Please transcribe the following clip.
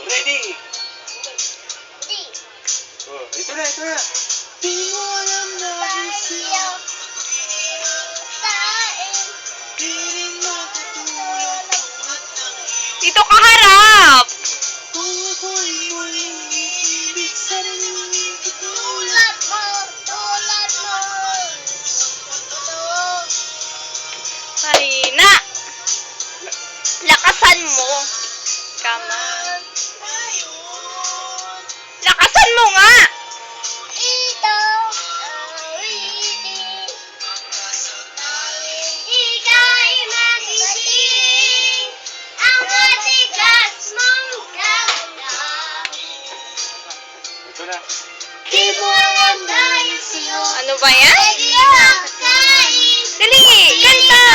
Ready? Oh, ito na, ito na. Di mo alam na siya. Di rin makatulog. Dito ka harap! Kung ako'y muling ibig sabihin ko. Tulad mo. Marina! Lakasan mo! Kama. Lakasan mo nga! Ito awitin. Ika'y magising. Ang matigas mong damdamin. Ito na. Di mo alam dahil sa'yo. Ano ba yan? Hindi makakain. Dali! Kanta!